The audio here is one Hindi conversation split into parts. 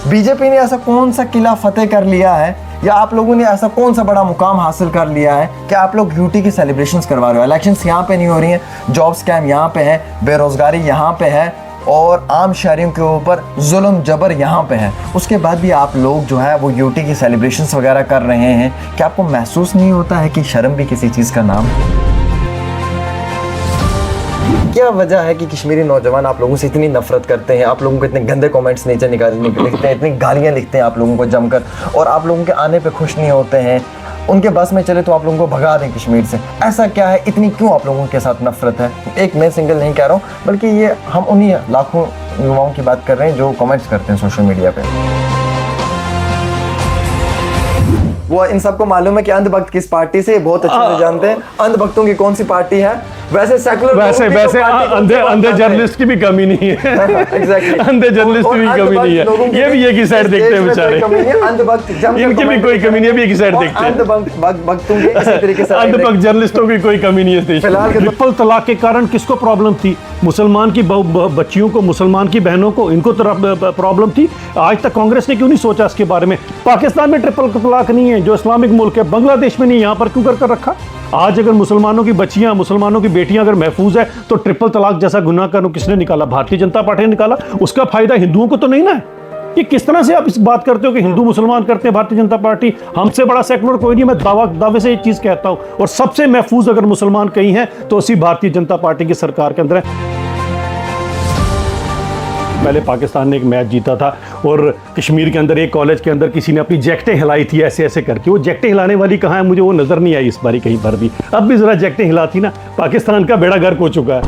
बीजेपी ने ऐसा कौन सा किला फतेह कर लिया है या आप लोगों ने ऐसा कौन सा बड़ा मुकाम हासिल कर लिया है कि आप लोग यूटी की सेलिब्रेशंस करवा रहे हो। इलेक्शंस यहाँ पे नहीं हो रही हैं, जॉब स्कैम यहाँ पे है, बेरोजगारी यहाँ पे है और आम शहरियों के ऊपर जुल्म जबर यहाँ पे है, उसके बाद भी आप लोग जो है वो यूटी की सेलिब्रेशंस वगैरह कर रहे हैं। क्या आपको महसूस नहीं होता है कि शर्म भी किसी चीज़ का नाम है? क्या वजह है कि कश्मीरी नौजवान आप लोगों से इतनी नफरत करते हैं, आप लोगों को इतने गंदे कमेंट्स नीचे लिखते हैं, इतनी गालियां लिखते हैं आप लोगों को जमकर, और आप लोगों के आने पे खुश नहीं होते हैं, उनके बस में चले तो आप लोगों को भगा दें कश्मीर से? ऐसा क्या है, इतनी क्यों आप लोगों के साथ नफरत है? एक मैं सिंगल नहीं कह रहा हूँ, बल्कि ये हम उन्हीं लाखों युवाओं की बात कर रहे हैं जो कमेंट्स करते हैं सोशल मीडिया पे। वो इन सबको मालूम है कि अंधभक्त किस पार्टी से, बहुत अच्छे से जानते हैं अंधभक्तों की कौन सी पार्टी है। वैसे सेकुलर वैसे अंधे जर्नलिस्ट की भी कमी नहीं है। एग्जैक्टली अंधे जर्नलिस्ट की भी कमी नहीं है, ये भी एक ही साइड देखते हैं बेचारे, इनकी भी कोई कमी नहीं है, भी एक ही साइड देखते हैं। अंधभक्त जर्नलिस्टों की कोई कमी नहीं है। फिलहाल ट्रिपल तलाक के कारण किसको प्रॉब्लम थी? मुसलमान की बच्चियों को, मुसलमान की बहनों को, इनको तो प्रॉब्लम थी। आज तक कांग्रेस ने क्यों नहीं सोचा इसके बारे में? पाकिस्तान में ट्रिपल तलाक नहीं है, जो इस्लामिक मुल्क है, बांग्लादेश में नहीं, यहाँ पर क्यों कर रखा? आज अगर मुसलमानों की बच्चियां, मुसलमानों की बेटियां अगर महफूज है तो ट्रिपल तलाक जैसा गुनाह कानून किसने निकाला? भारतीय जनता पार्टी ने निकाला। उसका फायदा हिंदुओं को तो नहीं ना है। ये किस तरह से आप इस बात करते हो कि हिंदू मुसलमान करते हैं भारतीय जनता पार्टी? हमसे बड़ा सेकुलर कोई नहीं। मैं दावे से ये चीज कहता हूं, और सबसे महफूज अगर मुसलमान कहीं है तो उसी भारतीय जनता पार्टी की सरकार के अंदर है। पहले पाकिस्तान ने एक मैच जीता था और कश्मीर के अंदर एक कॉलेज के अंदर किसी ने अपनी जैकेटें हिलाई थी ऐसे ऐसे करके। वो जैकेटें हिलाने वाली कहाँ है? मुझे वो नजर नहीं आई इस बारी कहीं पर भी। अब भी जरा जैकेटें हिलाती ना, पाकिस्तान का बेड़ा गर्क हो चुका है।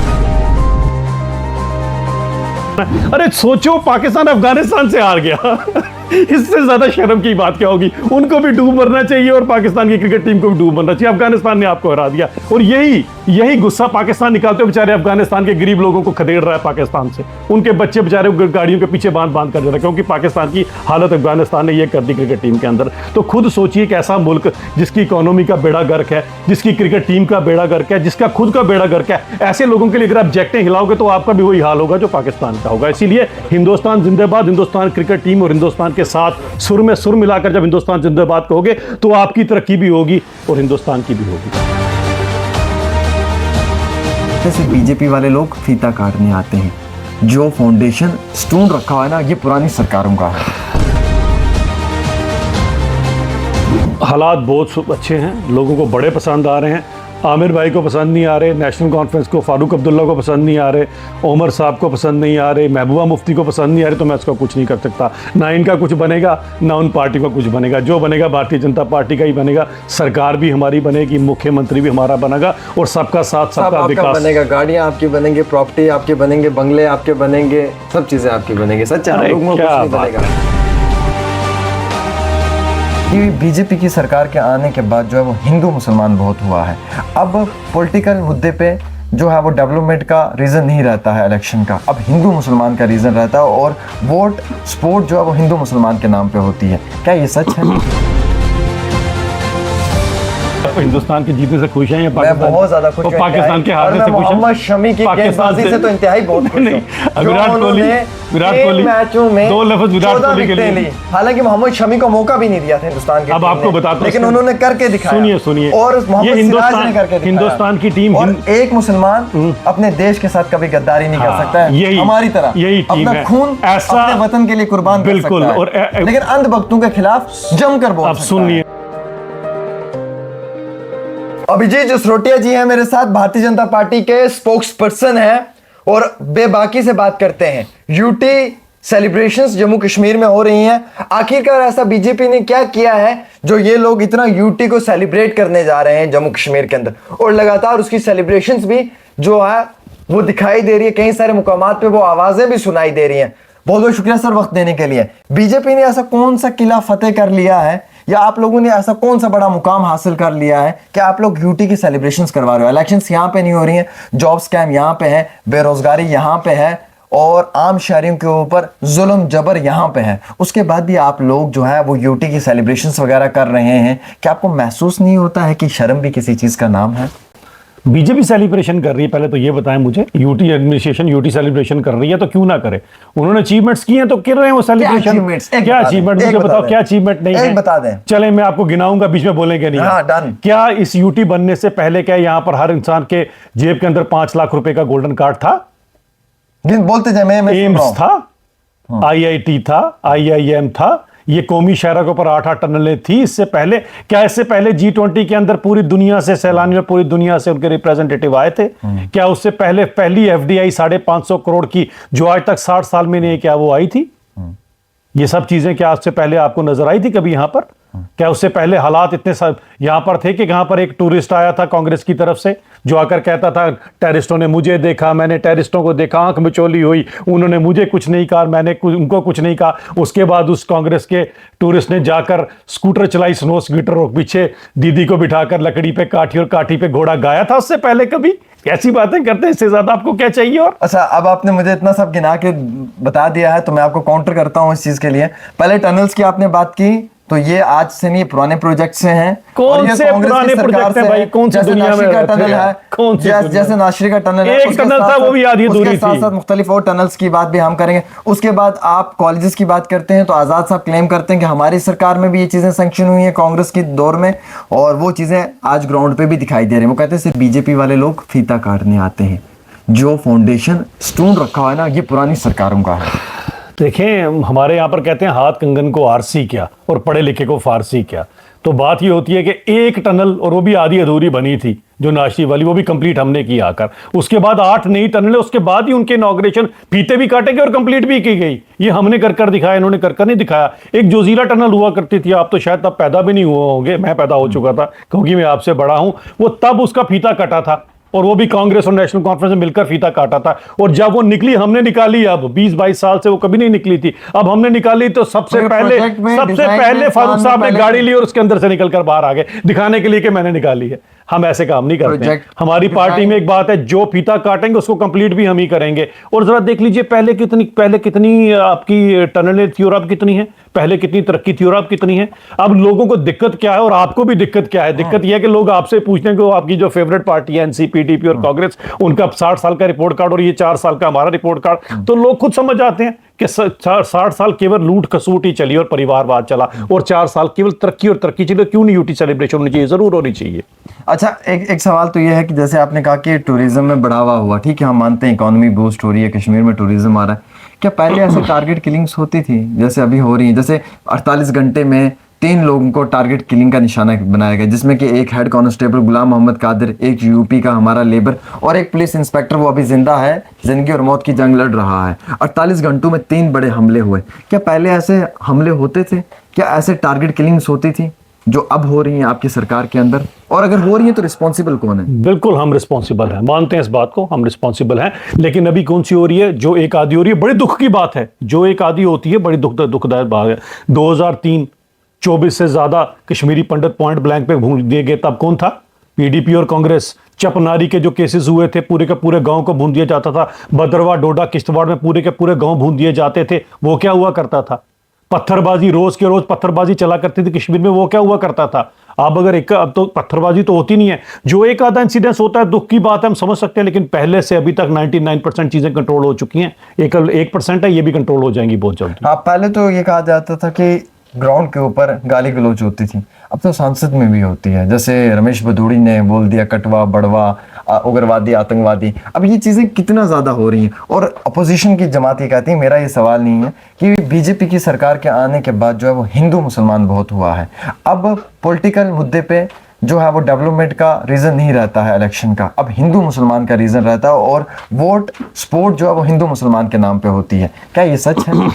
अरे सोचो, पाकिस्तान अफगानिस्तान से हार गया। इससे ज्यादा शर्म की बात क्या होगी? उनको भी डूब मरना चाहिए और पाकिस्तान की क्रिकेट टीम को भी डूब मरना चाहिए। अफगानिस्तान ने आपको हरा दिया और यही गुस्सा पाकिस्तान निकालते हुए बेचारे अफगानिस्तान के गरीब लोगों को खदेड़ रहा है पाकिस्तान से। उनके बच्चे बेचारे गाड़ियों के पीछे बांध कर जा रहे हैं, क्योंकि पाकिस्तान की हालत अफगानिस्तान ने यह कर दी क्रिकेट टीम के अंदर। तो खुद सोचिए कि ऐसा मुल्क जिसकी इकोनॉमी का बेड़ा गर्क है, जिसकी क्रिकेट टीम का बेड़ा गर्क है, जिसका खुद का बेड़ा गर्क है, ऐसे लोगों के लिए अगर आप जैकेटें हिलाओगे तो आपका भी वही हाल होगा जो पाकिस्तान का होगा। इसीलिए हिंदुस्तान जिंदाबाद, हिंदुस्तान क्रिकेट टीम और हिंदुस्तान के साथ सुर में सुर मिलाकर जब हिंदुस्तान जिंदाबाद कहोगे तो आपकी तरक्की भी होगी और हिंदुस्तान की भी होगी। जैसे बीजेपी वाले लोग फीता काटने आते हैं, जो फाउंडेशन स्टोन रखा हुआ है ना, ये पुरानी सरकारों का है। हालात बहुत अच्छे हैं, लोगों को बड़े पसंद आ रहे हैं। आमिर भाई को पसंद नहीं आ रहे, नेशनल कॉन्फ्रेंस को, फारूक अब्दुल्ला को पसंद नहीं आ रहे, उमर साहब को पसंद नहीं आ रहे, महबूबा मुफ्ती को पसंद नहीं आ रहे, तो मैं इसका कुछ नहीं कर सकता। ना इनका कुछ बनेगा, ना उन पार्टी का कुछ बनेगा। जो बनेगा भारतीय जनता पार्टी का ही बनेगा। सरकार भी हमारी बनेगी, मुख्यमंत्री भी हमारा बनेगा और सबका साथ सबका विकास बनेगा। गाड़ियाँ आपकी बनेंगी, प्रॉपर्टी आपके बनेंगे, बंगले आपके बनेंगे, सब चीज़ें आपकी बनेंगी। सच है। बीजेपी की सरकार के आने के बाद जो है वो हिंदू मुसलमान बहुत हुआ है। अब पॉलिटिकल मुद्दे पे जो है वो डेवलपमेंट का रीज़न नहीं रहता है इलेक्शन का, अब हिंदू मुसलमान का रीज़न रहता है और वोट सपोर्ट जो है वो हिंदू मुसलमान के नाम पे होती है। क्या ये सच है? हिंदुस्तान के जीतने से खुश हैं या मैं बहुत ज्यादा खुश हूं। पाकिस्तान के हारने से खुश हैं? मोहम्मद शमी की गेंदबाजी से तो इंतहाई बहुत खुश हूं। विराट कोहली मैचों में 2 लफ्ज विराट कोहली के लिए, हालांकि मोहम्मद शमी को मौका भी नहीं दिया था हिंदुस्तान के। अब आपको बताता हूं, लेकिन उन्होंने करके दिखाया। सुनिए और मोहम्मद सिराज ने करके दिखाया। हिंदुस्तान की टीम, और एक मुसलमान अपने देश के साथ कभी गद्दारी नहीं कर सकता है, हमारी तरह यही टीम अपना खून अपने वतन के लिए कुर्बान कर सकता है, लेकिन अंधभक्तों के खिलाफ जमकर बोल सकता है। सुनिए, अभिजीत जसरोटिया जी हैं मेरे साथ, भारतीय जनता पार्टी के स्पोक्स पर्सन हैं और बेबाकी से बात करते हैं। यूटी सेलिब्रेशंस जम्मू कश्मीर में हो रही हैं। आखिरकार ऐसा बीजेपी ने क्या किया है जो ये लोग इतना यूटी को सेलिब्रेट करने जा रहे हैं जम्मू कश्मीर के अंदर, और लगातार उसकी सेलिब्रेशंस भी जो है वो दिखाई दे रही है। कई सारे मुकामात पे वो आवाजें भी सुनाई दे रही हैं। बहुत बहुत शुक्रिया सर वक्त देने के लिए। बीजेपी ने ऐसा कौन सा किला फतेह कर लिया है या आप लोगों ने ऐसा कौन सा बड़ा मुकाम हासिल कर लिया है कि आप लोग यूटी की सेलिब्रेशंस करवा रहे हो? इलेक्शंस यहाँ पे नहीं हो रही हैं, जॉब स्कैम यहाँ पे है, बेरोजगारी यहाँ पे है और आम शहरियों के ऊपर जुल्म जबर यहाँ पे है, उसके बाद भी आप लोग जो है वो यूटी की सेलिब्रेशंस वगैरह कर रहे हैं। क्या आपको महसूस नहीं होता है कि शर्म भी किसी चीज़ का नाम है? बीजेपी सेलिब्रेशन कर रही है, पहले तो ये बताएं मुझे, यूटी एडमिनिस्ट्रेशन यूटी सेलिब्रेशन कर रही है तो क्यों ना करे? उन्होंने अचीवमेंट्स किए हैं तो कर रहे हैं वो सेलिब्रेशन। क्या अचीवमेंट मुझे बताओ, क्या अचीवमेंट नहीं है? बता दें। चले मैं आपको गिनाऊंगा, बीच में बोलेंगे नहीं। हाँ, डन। क्या इस यूटी बनने से पहले क्या यहाँ पर हर इंसान के जेब के अंदर 5 लाख रुपए का गोल्डन कार्ड था? बोलते जाए, मैं एम्स था, आईआईटी था, आईआईएम था, ये कौमी शहरों के ऊपर 8-8 टनलें थी। इससे पहले क्या, इससे पहले G20 के अंदर पूरी दुनिया से सैलानी और पूरी दुनिया से उनके रिप्रेजेंटेटिव आए थे? क्या उससे पहले पहली एफडीआई 550 करोड़ की जो आज तक 60 साल में नहीं, क्या वो आई थी? ये सब चीजें क्या उससे पहले आपको नजर आई थी कभी यहां पर? क्या उससे पहले हालात इतने सब यहां पर थे कि यहां पर एक टूरिस्ट आया था कांग्रेस की तरफ से जो आकर कहता था टेररिस्टों ने मुझे देखा, मैंने टेररिस्टों को देखा, आंख मिचौली हुई, उन्होंने मुझे कुछ नहीं कहा, मैंने उनको कुछ नहीं कहा। उसके बाद उस कांग्रेस के टूरिस्ट ने जाकर स्कूटर चलाई, स्नो स्कूटर, और पीछे दीदी को बिठाकर लकड़ी पे काठी और काठी पे घोड़ा गाया था उससे पहले कभी? ऐसी बातें करते हैं, इससे ज्यादा आपको क्या चाहिए? और अच्छा, अब आपने मुझे इतना सब गिना के बता दिया है तो मैं आपको काउंटर करता हूं इस चीज के लिए। पहले टनल्स की आपने बात की, तो ये आज से नहीं, पुराने प्रोजेक्ट से हैं। कौन से पुराने प्रोजेक्ट है भाई? कौन सी दुनिया में का टनल है? कौन सी जैसे नाशरी का टनल है, एक टनल था वो भी आधी अधूरी थी। साथ साथ मुख्तलिफ और टनल्स की बात भी हम करेंगे। उसके बाद आप कॉलेजेस की बात करते हैं तो आजाद साहब क्लेम करते हैं कि हमारी सरकार में भी ये चीजें सैंक्शन हुई है कांग्रेस की दौर में, और वो चीजें आज ग्राउंड पे भी दिखाई दे रही है। वो कहते हैं सिर्फ बीजेपी वाले लोग फीता काटने आते हैं, जो फाउंडेशन स्टोन रखा हुआ है ना, ये पुरानी सरकारों का है। देखें, हमारे यहाँ पर कहते हैं हाथ कंगन को आरसी क्या और पढ़े लिखे को फारसी क्या। तो बात ये होती है कि एक टनल, और वो भी आधी अधूरी बनी थी जो नाशी वाली, वो भी कंप्लीट हमने की आकर। उसके बाद 8 नई टनलें, उसके बाद ही उनके इनॉग्रेशन फीते भी काटे गए और कंप्लीट भी की गई। ये हमने कर दिखाया, इन्होंने कर नहीं दिखाया। एक जोजीला टनल हुआ करती थी, आप तो शायद तब पैदा भी नहीं हुए होंगे, मैं पैदा हो चुका था क्योंकि मैं आपसे बड़ा हूं। वो तब उसका फीता कटा था और वो भी कांग्रेस और नेशनल कॉन्फ्रेंस में मिलकर फीता काटा था। और जब वो निकली, हमने निकाली, अब 20-22 साल से वो कभी नहीं निकली थी, अब हमने निकाली तो सबसे पहले फारूक साहब ने गाड़ी ली और उसके अंदर से निकलकर बाहर आ गए दिखाने के लिए कि मैंने निकाली है। हम ऐसे काम नहीं करते हैं। हमारी पार्टी में एक बात है, जो फीता काटेंगे उसको कंप्लीट भी हम ही करेंगे। और जरा देख लीजिए पहले कितनी आपकी टनलें थी और अब कितनी है, पहले कितनी तरक्की थी और अब कितनी है। अब लोगों को दिक्कत क्या है और आपको भी दिक्कत क्या है? दिक्कत यह है कि लोग आपसे पूछते हैं कि आपकी जो फेवरेट पार्टी है एनसीपी और कांग्रेस, उनका 60 साल का रिपोर्ट कार्ड और ये 4 साल का हमारा रिपोर्ट कार्ड, तो लोग खुद समझ जाते हैं कि 60 साल केवल लूट खसूट ही चली और परिवारवाद चला, और 4 साल केवल तरक्की और तरक्की चली। क्यों नहीं यूटी सेलिब्रेशन होनी चाहिए? जरूर होनी चाहिए। अच्छा, एक सवाल तो ये है कि जैसे आपने कहा कि टूरिज्म में बढ़ावा हुआ, ठीक है, हम मानते हैं इकोनॉमी बूस्ट हो रही है, कश्मीर में टूरिज्म आ रहा है। क्या पहले ऐसे टारगेट किलिंग्स होती थी जैसे अभी हो रही है? जैसे 48 घंटे में 3 लोगों को टारगेट किलिंग का निशाना बनाया गया, जिसमें कि एक हेड कांस्टेबल गुलाम मोहम्मद कादिर, एक यूपी का हमारा लेबर और एक पुलिस इंस्पेक्टर, वो अभी जिंदा है, जिंदगी और मौत की जंग लड़ रहा है। 48 घंटों में 3 बड़े हमले हुए। क्या पहले ऐसे हमले होते थे? क्या ऐसे टारगेट किलिंग्स होती थी जो अब हो रही हैं आपकी सरकार के अंदर? और अगर हो रही है तो रिस्पॉन्सिबल कौन है? बिल्कुल हम रिस्पॉन्सिबल हैं, मानते हैं इस बात को, हम रिस्पॉन्सिबल हैं। लेकिन अभी कौन सी हो रही है? जो एक आधी हो रही है, बड़ी दुख की बात है। जो एक आधी होती है बड़ी दुखदायक बात है। 2003 24 से ज्यादा कश्मीरी पंडित पॉइंट ब्लैंक पे भून दिए गए, तब कौन था? पीडीपी और कांग्रेस। चपनारी के जो केसेस हुए थे, पूरे के पूरे गांव को भून दिया जाता था। भद्रवाह, डोडा, किश्तवाड़ में पूरे के पूरे गांव भून दिए जाते थे। वो क्या हुआ करता था? पत्थरबाजी, रोज के रोज पत्थरबाजी चला करती थी कश्मीर में, वो क्या हुआ करता था? अब तो पत्थरबाजी तो होती नहीं है। जो एक आधा इंसिडेंस होता है, दुख की बात है, हम समझ सकते हैं, लेकिन पहले से अभी तक 99% चीजें कंट्रोल हो चुकी हैं। 1% है, ये भी कंट्रोल हो जाएंगी बहुत जल्द। पहले तो ये कहा जाता था कि ग्राउंड के ऊपर गाली गलौज होती थी, अब तो संसद में भी होती है। जैसे रमेश भदौड़ी ने बोल दिया कटवा, बड़वा, उग्रवादी, आतंकवादी। अब ये चीजें कितना ज्यादा हो रही हैं। और अपोजिशन की जमात ये कहती है, मेरा ये सवाल नहीं है कि बीजेपी की सरकार के आने के बाद जो है वो हिंदू मुसलमान बहुत हुआ है। अब पॉलिटिकल मुद्दे पे जो है वो डेवलपमेंट का रीजन नहीं रहता है इलेक्शन का, अब हिंदू मुसलमान का रीजन रहता है, और वोट सपोर्ट जो है वो हिंदू मुसलमान के नाम पे होती है। क्या ये सच है?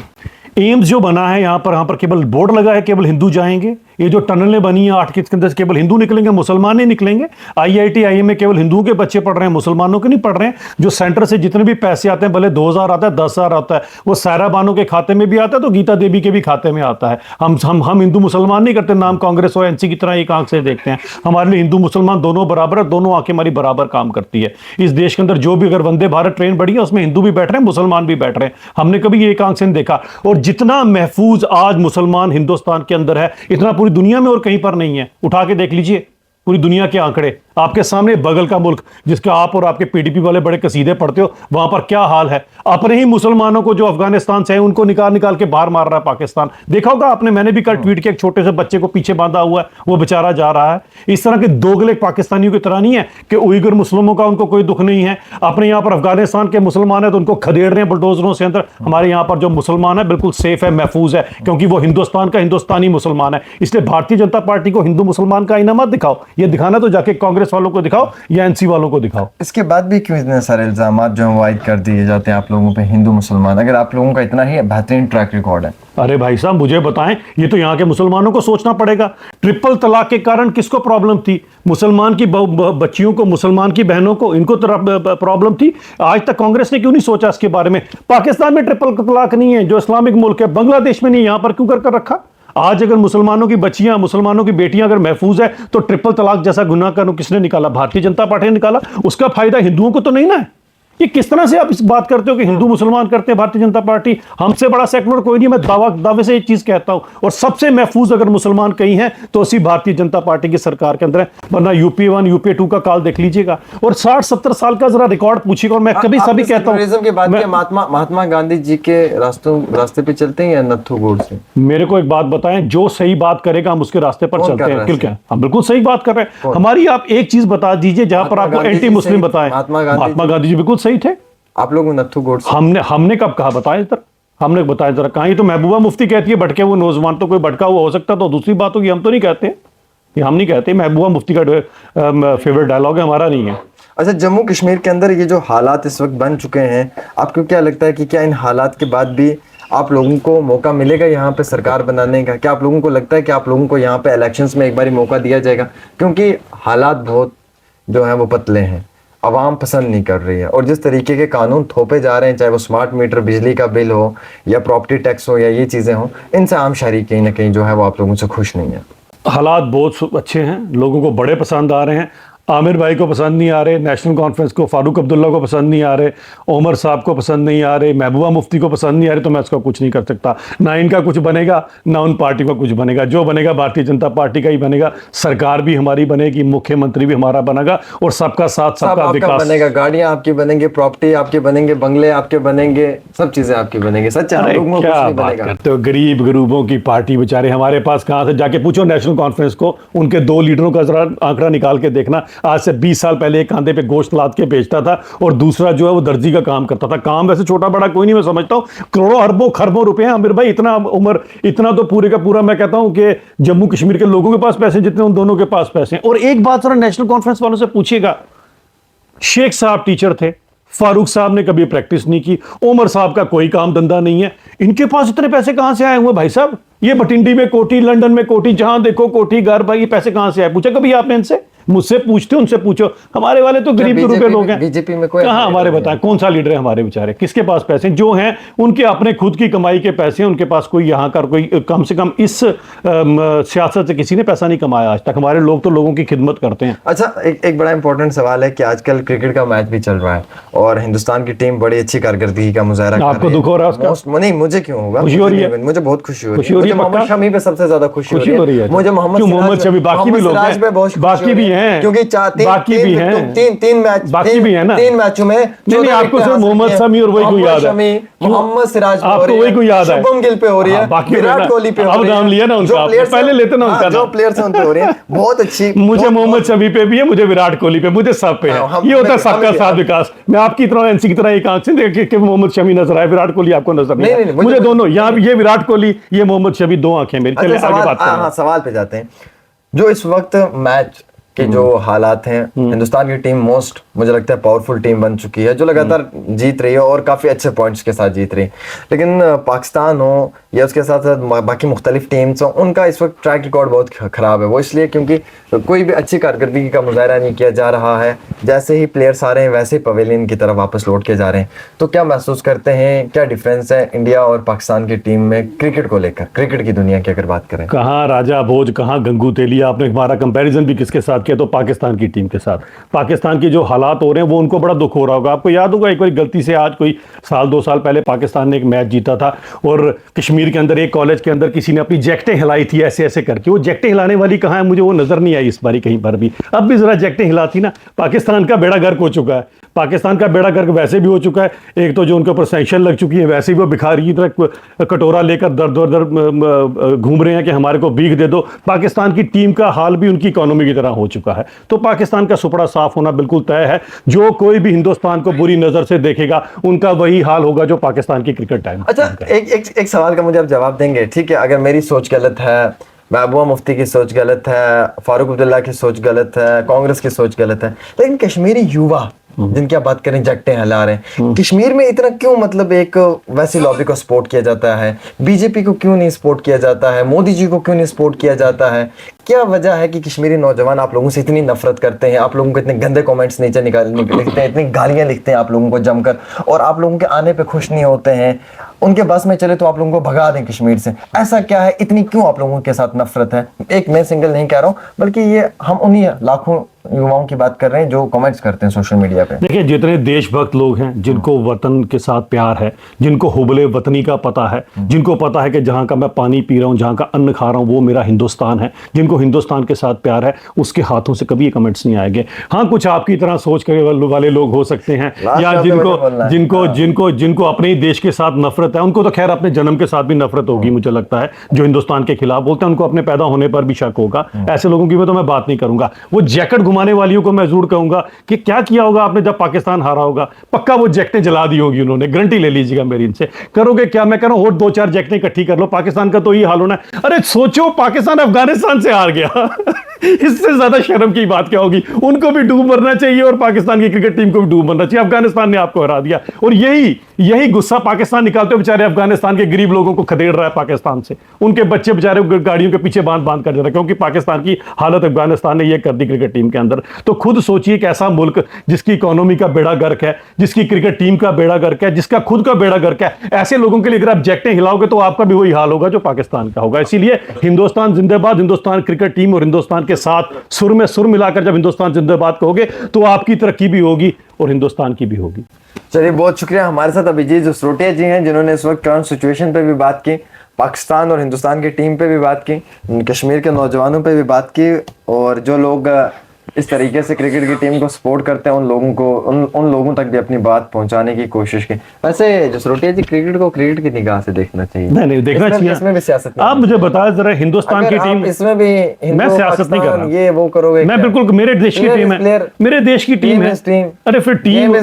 एम्स जो बना है यहाँ पर केवल बोर्ड लगा है, केवल हिंदू जाएंगे। ये जो टनलें बनी है 8 के अंदर, केवल हिंदू निकलेंगे, मुसलमान नहीं निकलेंगे। आईआईटी आईएम में केवल हिंदुओं के बच्चे पढ़ रहे हैं, मुसलमानों के नहीं पढ़ रहे हैं। जो सेंटर से जितने भी पैसे आते हैं, भले 2000 आता है, 10,000 आता है, वो सायरा बानो के खाते में भी आता है, तो गीता देवी के भी खाते में आता है। हम हिंदू मुसलमान नहीं करते, नाम कांग्रेस और एनसी की तरह एक आंख से देखते हैं। हमारे लिए हिंदू मुसलमान दोनों बराबर है, दोनों आंखें हमारी बराबर काम करती है। इस देश के अंदर जो भी अगर वंदे भारत ट्रेन बढ़ी है, उसमें हिंदू भी बैठ रहे हैं, मुसलमान भी बैठ रहे हैं। हमने कभी एक आंख से नहीं देखा। और जितना महफूज आज मुसलमान हिंदुस्तान के अंदर है, इतना पूरी दुनिया में और कहीं पर नहीं है। उठा के देख लीजिए पूरी दुनिया के आंकड़े, आपके सामने बगल का मुल्क जिसके आप और आपके पीडीपी वाले बड़े कसीदे पढ़ते हो, वहां पर क्या हाल है। अपने ही मुसलमानों को जो अफगानिस्तान से है उनको निकाल निकाल के बाहर मार रहा है पाकिस्तान। देखा होगा आपने, मैंने भी कल ट्वीट किया, एक छोटे से बच्चे को पीछे बांधा हुआ है, वो बेचारा जा रहा है। इस तरह के दोगले पाकिस्तानियों की तरह नहीं है कि उइगर मुस्लिमों का उनको कोई दुख नहीं है। अपने यहाँ पर अफगानिस्तान के मुसलमान है तो उनको खदेड़ रहे हैं बुलडोजरों से अंदर। हमारे यहाँ पर जो मुसलमान है बिल्कुल सेफ है, महफूज है, क्योंकि वो हिंदुस्तान का हिंदुस्तानी मुसलमान है। इसलिए भारतीय जनता पार्टी को हिंदू मुसलमान का आईना मत दिखाओ, ये दिखाना तो जाके कांग्रेस वालों को दिखाओ या एनसी वालों को दिखाओ। इसके बाद भी क्यों इतने सारे इल्जाम जो हैं वो आयद कर दिए जाते हैं आप लोगों पे, हिंदू मुसलमान, अगर आप लोगों का इतना ही बेहतरीन ट्रैक रिकॉर्ड है? अरे भाई साहब मुझे बताएं, ये तो यहाँ के मुसलमानों को सोचना पड़ेगा। ट्रिपल तलाक के कारण किसको प्रॉब्लम थी? मुसलमान की बच्चियों को, मुसलमान की बहनों को, इनको प्रॉब्लम थी। आज तक कांग्रेस ने क्यों नहीं सोचा इसके बारे में? पाकिस्तान में ट्रिपल तलाक नहीं है, जो इस्लामिक मुल्क है, बांग्लादेश में नहीं, यहां पर क्यों कर रखा? आज अगर मुसलमानों की बच्चियां, मुसलमानों की बेटियां अगर महफूज है तो ट्रिपल तलाक जैसा गुनाह कानून किसने निकाला? भारतीय जनता पार्टी ने निकाला। उसका फायदा हिंदुओं को तो नहीं ना है। ये किस तरह से आप इस बात करते हो कि हिंदू मुसलमान करते हैं भारतीय जनता पार्टी? हमसे बड़ा सेकुलर कोई नहीं। मैं दावे से एक चीज कहता हूं, और सबसे महफूज अगर मुसलमान कहीं हैं तो उसी भारतीय जनता पार्टी की सरकार के अंदर है। वरना यूपीए 1 यूपीए 2 का काल देख लीजिएगा और 60-70 साल का जरा रिकॉर्ड पूछिएगा। और मैं कभी सभी कहता हूं, महात्मा गांधी जी के रास्ते पे चलते हैं या नत्थू गोडसे? मेरे को एक बात बताएं, जो सही बात करेगा हम उसके रास्ते पर चलते हैं। क्यों? क्या हम बिल्कुल सही बात कर रहे हैं। हमारी आप एक चीज बता दीजिए जहां पर आपको एंटी मुस्लिम बताएं। महात्मा गांधी जी बिल्कुल सही थे। आप लोग नत्थू गोडसे? हमने कब कहा? बताएं इधर, हमने बताया जरा कहां? ये तो महबूबा मुफ्ती कहती है भटके हुए नौजवान, तो कोई भटका हुआ हो सकता तो दूसरी बात होगी। हम तो नहीं कहते, ये हम नहीं कहते। महबूबा मुफ्ती का फेवरेट डायलॉग है, हमारा नहीं है। अच्छा, जम्मू कश्मीर के अंदर ये जो हालात इस वक्त बन चुके हैं, आपको क्या लगता है कि क्या इन हालात के बाद भी आप लोगों को मौका मिलेगा यहाँ पे सरकार बनाने का? क्या आप लोगों को लगता है कि आप लोगों को यहाँ पे इलेक्शंस में एक बार मौका दिया जाएगा? क्योंकि हालात बहुत जो है वो पतले हैं, आवाम पसंद नहीं कर रही है, और जिस तरीके के कानून थोपे जा रहे हैं, चाहे वो स्मार्ट मीटर, बिजली का बिल हो या प्रॉपर्टी टैक्स हो या ये चीज़ें हो, इनसे आम शहरी कहीं ना कहीं जो है वो आप लोगों से खुश नहीं है। हालात बहुत अच्छे हैं, लोगों को बड़े पसंद आ रहे हैं। आमिर भाई को पसंद नहीं आ रहे, नेशनल कॉन्फ्रेंस को, फारूक अब्दुल्ला को पसंद नहीं आ रहे, ओमर साहब को पसंद नहीं आ रहे, महबूबा मुफ्ती को पसंद नहीं आ रहे, तो मैं इसका कुछ नहीं कर सकता। ना इनका कुछ बनेगा, ना उन पार्टी का कुछ बनेगा। जो बनेगा भारतीय जनता पार्टी का ही बनेगा। सरकार भी हमारी बनेगी, मुख्यमंत्री भी हमारा बनेगा, और सबका साथ सबका विकास बनेगा। गाड़ियां आपकी बनेंगी, प्रॉपर्टी आपके बनेंगे, बंगले आपके बनेंगे, सब चीजें आपकी बनेंगी। सच है, क्या बात करते हो? गरीबों की पार्टी बेचारे हमारे पास कहां से? जाके पूछो नेशनल कॉन्फ्रेंस को, उनके 2 लीडरों का जरा आंकड़ा निकाल के देखना। आज से 20 साल पहले एक कांधे पे गोश्त लाद के बेचता था और दूसरा जो है वो दर्जी का काम करता था। काम वैसे छोटा बड़ा कोई नहीं, मैं समझता हूं करोड़ों अरबों खरबों रुपए हैं। आमिर भाई इतना उम्र, इतना तो पूरे का पूरा मैं कहता हूं कि जम्मू कश्मीर के लोगों के पास पैसे जितने उन दोनों के पास पैसे हैं। और एक बात जरा नेशनल कॉन्फ्रेंस वालों से पूछिएगा, शेख साहब टीचर थे, फारूक साहब ने कभी प्रैक्टिस नहीं की, ओमर साहब का कोई काम धंधा नहीं है, इनके पास इतने पैसे कहां से आए हुए भाई साहब? ये भटिंडी में कोठी, लंदन में कोठी, जहां देखो कोठी, घर, भाई ये पैसे कहां से आए? पूछा कभी आपने इनसे? मुझसे पूछते, उनसे पूछो। हमारे वाले तो गरीब रुपए लोग हैं। बीजेपी में कोई कहां? हमारे बताएं कौन सा लीडर है हमारे बेचारे? किसके पास पैसे? जो हैं उनके अपने खुद की कमाई के पैसे हैं, उनके पास कोई यहाँ का कोई, कम से कम इस सियासत से किसी ने पैसा नहीं कमाया आज तक। हमारे लोग तो लोगों की खिदमत करते हैं। अच्छा, एक बड़ा इंपॉर्टेंट सवाल है कि आजकल क्रिकेट का मैच भी चल रहा है और हिंदुस्तान की टीम बड़ी अच्छी कारकर्दगी का मुजाहरा कर रही है। आपको दुख हो रहा है उसका? नहीं, मुझे क्यों होगा? खुशी हो रही है, मुझे बहुत खुशी हो रही है। मुझे मोहम्मद शमी पे सबसे ज्यादा खुशी हो रही है। मुझे मोहम्मद शमी, बाकी भी लोग हैं, बाकी भी हैं, क्योंकि बाकी भी हैं, तीन मैच बाकी भी है ना, 3 मैचों में नहीं, आपको सिर्फ मोहम्मद शमी और वही को याद है, मोहम्मद सिराज पे, आपको वही को याद है, शुभम गिल पे हो रही है, विराट कोहली पे, अब नाम लिया ना उनका, पहले लेते ना उनका, जो प्लेयर्स हैं उन पे हो रही है। बहुत अच्छी। मुझे मोहम्मद शमी पे भी है, मुझे विराट कोहली पे, मुझे सब पे है। ये होता है सबका साथ विकास। मैं आपकी तरह, एनसी की तरह एक आंख से देख के मोहम्मद शमी नजर आए, विराट कोहली आपको नजर नहीं, मुझे दोनों, यहाँ ये विराट कोहली, ये मोहम्मद शमी, 2 आंखें मेरी। चलिए आगे बात करें। हाँ, सवाल पे जाते हैं। जो इस वक्त मैच के जो हालात हैं, हिंदुस्तान की टीम मोस्ट, मुझे लगता है, पावरफुल टीम बन चुकी है, जो लगातार जीत रही है और काफी अच्छे पॉइंट्स के साथ जीत रही है। लेकिन पाकिस्तान हो या उसके साथ साथ बाकी मुख्तलिफ टीम्स हो, उनका इस वक्त ट्रैक रिकॉर्ड बहुत खराब है। वो इसलिए क्योंकि कोई भी अच्छी कारकर्दगी का मुजाहरा नहीं किया जा रहा है। जैसे ही प्लेयर्स आ रहे हैं वैसे ही पवेलियन की तरफ वापस लौट के जा रहे हैं। तो क्या महसूस करते हैं, क्या डिफरेंस है इंडिया और पाकिस्तान की टीम में क्रिकेट को लेकर, क्रिकेट की दुनिया की अगर बात करें? कहाँ राजा भोज, कहाँ गंगू तेलिया? आपने हमारा कंपैरिजन भी किसके साथ किया तो पाकिस्तान की टीम के साथ। पाकिस्तान के जो हालात हो रहे हैं वो उनको बड़ा दुख हो रहा होगा। आपको याद होगा एक बार गलती से आज कोई साल 2 साल पहले पाकिस्तान ने एक मैच जीता था और कश्मीर के अंदर एक कॉलेज के अंदर किसी ने अपनी जैकेटें हिलाई थी ऐसे ऐसे करके। वो जैकेटें हिलाने वाली कहाँ है, मुझे वो नजर नहीं आई इस बारी कहीं पर भी। अब भी जरा जैकेटें हिलाती ना। पाकिस्तान का बेड़ा गर्क हो चुका है, पाकिस्तान का बेड़ा गर्क वैसे भी हो चुका है। एक तो जो उनके ऊपर सैंक्शन लग चुकी है, वैसे भी वो भिखारी की तरह कटोरा लेकर दर दर दर घूम रहे हैं कि हमारे को भीख दे दो। पाकिस्तान की टीम का हाल भी उनकी इकोनॉमी की तरह हो चुका है। तो पाकिस्तान का सुपड़ा साफ होना बिल्कुल तय है। जो कोई भी हिंदुस्तान को बुरी नजर से देखेगा उनका वही हाल होगा जो पाकिस्तान की क्रिकेट टाइम। अच्छा, एक सवाल का मुझे आप जवाब देंगे, ठीक है? अगर मेरी सोच गलत है, महबूबा मुफ्ती की सोच गलत है, फारूक अब्दुल्ला की सोच गलत है, कांग्रेस की सोच गलत है, लेकिन कश्मीरी युवा जिनकी आप बात करें, जट्टे हिला रहे हैं, कश्मीर में इतना क्यों, मतलब एक वैसी लॉबी को सपोर्ट किया जाता है? बीजेपी को क्यों नहीं सपोर्ट किया जाता है? मोदी जी को क्यों नहीं सपोर्ट किया जाता है? क्या वजह है कि कश्मीरी नौजवान आप लोगों से इतनी नफरत करते हैं, आप लोगों को इतने गंदे कमेंट्स नीचे लिखते हैं, इतनी गालियां लिखते हैं आप लोगों को जमकर, और आप लोगों के आने पे खुश नहीं होते हैं? उनके बस में चले तो आप लोगों को भगा दें कश्मीर से। ऐसा क्या है, इतनी क्यों आप लोगों के साथ नफरत है? एक मैं सिंगल नहीं कह रहा हूँ, बल्कि ये हम उन्हीं लाखों युवाओं की बात कर रहे हैं जो कमेंट्स करते हैं सोशल मीडिया पे। देखिए, जितने देशभक्त लोग हैं, जिनको वतन के साथ प्यार है, जिनको हुबले वतनी का पता है, जिनको पता है कि जहाँ का मैं पानी पी रहा हूँ, जहाँ का अन्न खा रहा हूँ वो मेरा हिंदुस्तान है, जिनको हिंदुस्तान के साथ प्यार है, उसके हाथों से कभी ये कमेंट्स नहीं आएंगे। हाँ, कुछ आपकी तरह सोच के वाले लोग हो सकते हैं, या जिनको अपने ही देश के साथ नफरत है, उनको तो खैर अपने जन्म के साथ भी नफरत होगी मुझे लगता है। जो हिंदुस्तान के खिलाफ बोलते हैं उनको अपने पैदा होने पर भी शक होगा। ऐसे लोगों की मैं बात नहीं करूंगा। वो जैकेट घुमाने वालियों को मैं जरूर कहूंगा कि क्या किया होगा आपने जब पाकिस्तान हारा होगा? पक्का वो जैकेटें जला दी होगी उन्होंने, गारंटी ले लीजिएगा मेरी इनसे। करोगे क्या? मैं कह रहा हूं और 2-4 जैकेटें इकट्ठी कर लो। पाकिस्तान का तो ये हाल होना है। अरे सोचो, पाकिस्तान अफगानिस्तान से हार गया इससे ज्यादा शर्म की बात क्या होगी? उनको भी डूब मरना चाहिए और पाकिस्तान की क्रिकेट टीम को भी डूब मरना चाहिए। अफगानिस्तान ने आपको हरा दिया और यही गुस्सा पाकिस्तान निकालते हुए बेचारे अफगानिस्तान के गरीब लोगों को खदेड़ रहा है पाकिस्तान से। उनके बच्चे बेचारे गाड़ियों के पीछे बांध कर जा रहे हैं क्योंकि पाकिस्तान की हालत अफगानिस्तान ने यह कर दी क्रिकेट टीम के अंदर। तो खुद सोचिए कि ऐसा मुल्क जिसकी इकोनॉमी का बेड़ा गर्क है, जिसकी क्रिकेट टीम का बेड़ा गर्क है, जिसका खुद का बेड़ा गर्क है, ऐसे लोगों के लिए अगर आप जैकेटें हिलाओगे तो आपका भी वही हाल होगा जो पाकिस्तान का होगा। इसीलिए हिंदुस्तान जिंदाबाद, हिंदुस्तान क्रिकेट टीम और हिंदुस्तान के साथ सुर में सुर मिलाकर जब हिंदुस्तान जिंदाबाद कहोगे तो आपकी तरक्की भी होगी और हिंदुस्तान की भी होगी। चलिए, बहुत शुक्रिया। हमारे साथ अभिजीत जसरोटिया जी हैं जिन्होंने इस वक्त करंट सिचुएशन पे भी बात की, पाकिस्तान और हिंदुस्तान की टीम पे भी बात की, कश्मीर के नौजवानों पे भी बात की, और जो लोग इस तरीके से क्रिकेट की टीम को सपोर्ट करते हैं उन लोगों को उन लोगों तक भी अपनी बात पहुंचाने की कोशिश की। वैसे जसरोटिया जी, क्रिकेट को क्रिकेट की निगाह से देखना चाहिए? नहीं देखना चाहिए। इसमें भी सियासत आप मुझे बताएं जरा, हिंदुस्तान की टीम, इसमें भी मैं सियासत नहीं कर रहा, ये वो करोगे? मैं बिल्कुल, मेरे देश की टीम है, मेरे देश की टीम है। अरे फिर टीम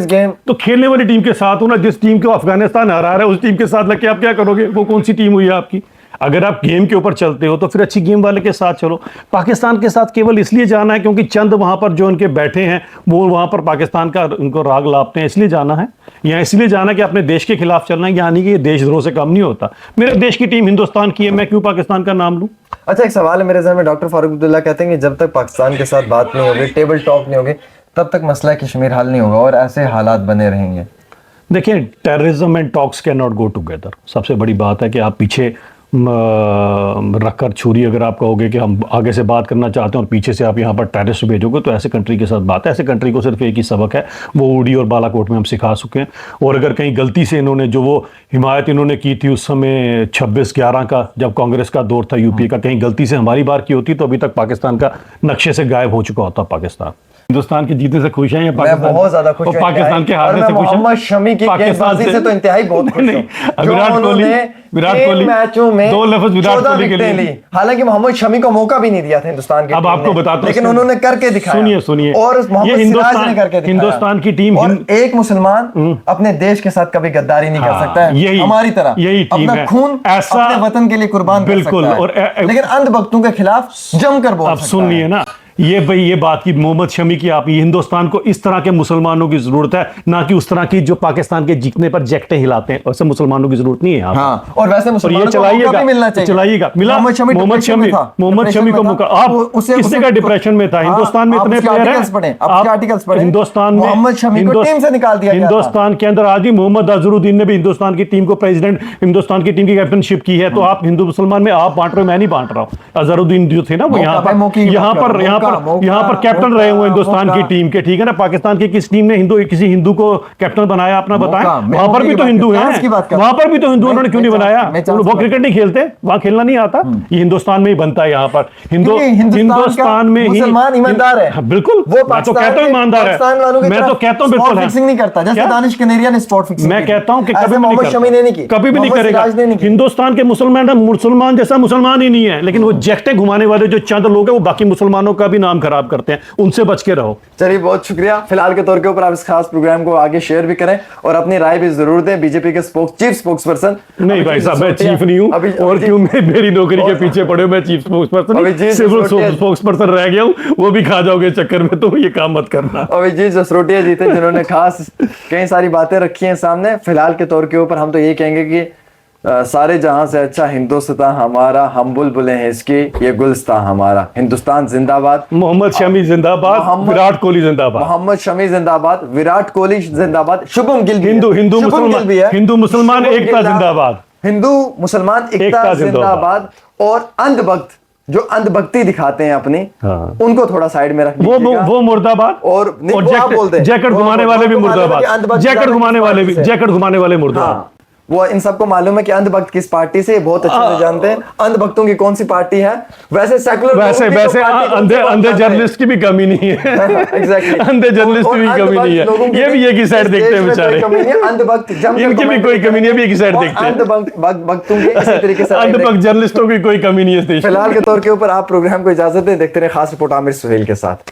तो खेलने वाली टीम के साथ हो ना। जिस टीम को अफगानिस्तान हरा रहा है उस टीम के साथ लग के आप क्या करोगे? वो कौन सी टीम हुई है आपकी? अगर आप गेम के ऊपर चलते हो तो फिर अच्छी गेम वाले के साथ चलो। पाकिस्तान के साथ केवल इसलिए जाना है क्योंकि चंद वहां पर जो उनके बैठे हैं वो वहां पर पाकिस्तान का उनको राग लापते हैं, इसलिए जाना है? या इसलिए जाना है कि अपने देश के खिलाफ चलना है? यानी कि ये देशद्रोह से कम नहीं होता। मेरे देश की टीम हिंदुस्तान की है, मैं क्यों पाकिस्तान का नाम लूं? अच्छा, एक सवाल है मेरे ज़हन में। डॉक्टर फारूक अब्दुल्ला कहते हैं कि जब तक पाकिस्तान के साथ बात नहीं होगी, टेबल टॉक नहीं होगी, तब तक मसला कश्मीर हल नहीं होगा और ऐसे हालात बने रहेंगे। देखिए, terrorism and talks can not go together. सबसे बड़ी बात है कि आप पीछे रखकर छुरी अगर आप कहोगे कि हम आगे से बात करना चाहते हैं और पीछे से आप यहाँ पर टेररिस्ट भेजोगे तो ऐसे कंट्री के साथ बात है। ऐसे कंट्री को सिर्फ एक ही सबक है, वो उड़ी और बालाकोट में हम सिखा चुके हैं। और अगर कहीं गलती से इन्होंने जो वो हिमायत इन्होंने की थी उस समय 26/11 का, जब कांग्रेस का दौर था यूपी का, कहीं गलती से हमारी बार की होती तो अभी तक पाकिस्तान का नक्शे से गायब हो चुका होता पाकिस्तान। हिंदुस्तान के जीतने से खुश हैं या पाकिस्तान? बहुत ज्यादा खुश हूं। पाकिस्तान के हारने से खुश हैं? मोहम्मद शमी की गेंदबाजी से तो इंतहाई बहुत खुश हूं। विराट कोहली मैचों में 2 लफ्ज विराट कोहली के लिए, हालांकि मोहम्मद शमी को मौका भी नहीं दिया था हिंदुस्तान के। अब आपको बताता हूं, लेकिन उन्होंने करके दिखाया। सुनिए, और मोहम्मद सिराज ने करके दिखाया। हिंदुस्तान की टीम, और एक मुसलमान अपने देश के साथ कभी गद्दारी नहीं कर सकता है, हमारी तरह यही टीम अपना खून अपने वतन के लिए कुर्बान कर सकता है, लेकिन अंधभक्तों के खिलाफ जमकर बोल सकता है। सुनिए ना, ये बात की मोहम्मद शमी की, आप हिंदुस्तान को इस तरह के मुसलमानों की जरूरत है, ना कि उस तरह की जो पाकिस्तान के जीतने पर जैकेटें हिलाते हैं। वैसे मुसलमानों की जरूरत नहीं है यहाँ। हाँ, और वैसे मुसलमानों को मौका भी मिलना चाहिए। चलाइएगा। मिला मोहम्मद शमी को मौका। आप किसने का डिप्रेशन में था? हिंदुस्तान में इतने प्लेयर हैं, हिंदुस्तान में मोहम्मद शमी को टीम से निकाल दिया गया था। हिंदुस्तान के अंदर आज ही मोहम्मद अजहरुद्दीन ने भी हिंदुस्तान की टीम को प्रेसिडेंट, हिंदुस्तान की टीम की कैप्टनशिप की है। तो आप हिंदू मुसलमान में आप बांट रहे हो, मैं नहीं बांट रहा हूँ। अजहरुद्दीन जो थे ना वो यहाँ यहाँ पर कैप्टन रहे हुए हिंदुस्तान की टीम के, ठीक है ना। पाकिस्तान की किस टीम ने किसी हिंदू को कैप्टन बनाया अपना, बताएं। वहां पर भी तो हिंदू हैं, वहां पर भी तो हिंदू, उन्होंने क्यों नहीं बनाया? वो क्रिकेट नहीं खेलते, वहां खेलना नहीं आता। ये हिंदुस्तान में ही बनता है यहाँ पर। हिंदुस्तान में ही मुसलमान ईमानदार है, बिल्कुल। मैं तो कहता हूँ ईमानदार है, मैं तो कहता हूँ बिल्कुल फिक्सिंग नहीं करता, जैसे दानिश कनेरिया ने स्पॉट फिक्सिंग मैं कहता हूँ कि ऐसे कभी भी मोहम्मद शमी ने नहीं की, कभी भी नहीं मोहम्मद करेगा। सिराज ने नहीं की। हिंदुस्तान के मुसलमान जैसा मुसलमान ही नहीं है, लेकिन वो जैकटें घुमाने वाले जो चंद लोग हैं वो बाकी मुसलमानों का भी नाम खराब करते हैं, उनसे बच के रहो। चलिए, बहुत शुक्रिया। फिलहाल के तौर के ऊपर आप इस खास प्रोग्राम को आगे शेयर भी करें और अपनी राय भी जरूर दें। बीजेपी के चीफ स्पोक्स पर्सन। नहीं भाई साहब, मैं चीफ नहीं हूँ, और क्यों मेरी नौकरी के पीछे पड़े हो? मैं chief spokesperson, civil spokesperson रह गया हूँ, वो भी खा जाओगे चक्कर में, तो ये काम मत करना। अभिजीत जसरोटिया जी थे जिन्होंने खास कई सारी बातें रखी हैं सामने। फिलहाल के तौर के ऊपर हम तो ये कहेंगे कि सारे जहां से अच्छा हिंदुस्तान हमारा, हम बुलबुलें हैं इसकी, ये गुलिस्तान हमारा। हिंदुस्तान जिंदाबाद, मोहम्मद शमी जिंदाबाद, विराट कोहली जिंदाबाद। मोहम्मद शमी जिंदाबाद, विराट कोहली जिंदाबाद, शुभम गिल भी है। हिंदू मुसलमान एकता जिंदाबाद, हिंदू मुसलमान एकता जिंदाबाद। और अंधभक्त जो अंधभक्ति दिखाते हैं अपनी, उनको थोड़ा साइड में रखना, वो मुर्दाबाद। और जैकेट घुमाने वाले भी मुर्दाबाद, जैकेट घुमाने वाले मुर्दाबाद। वो इन सबको मालूम है कि अंधभक्त किस पार्टी से, बहुत अच्छे से जानते हैं अंधभक्तों की कौन सी पार्टी है। वैसे सेकुलर वैसे अंधे जर्नलिस्ट की भी कमी नहीं है। एग्जैक्टली, अंधे जर्नलिस्ट की भी कमी नहीं है, ये भी एक ही साइड देखते हैं बेचारे। अंधभक्त इनकी भी कोई कमी नहीं है, भी एक ही साइड देखते हैं। अंधभक्तों की इसी तरीके से अंधभक्त जर्नलिस्टों की कोई कमी नहीं है। फिलहाल के तौर के ऊपर आप प्रोग्राम को इजाजत दें, देखते रहे खास रिपोर्ट आमिर सुहेल के साथ।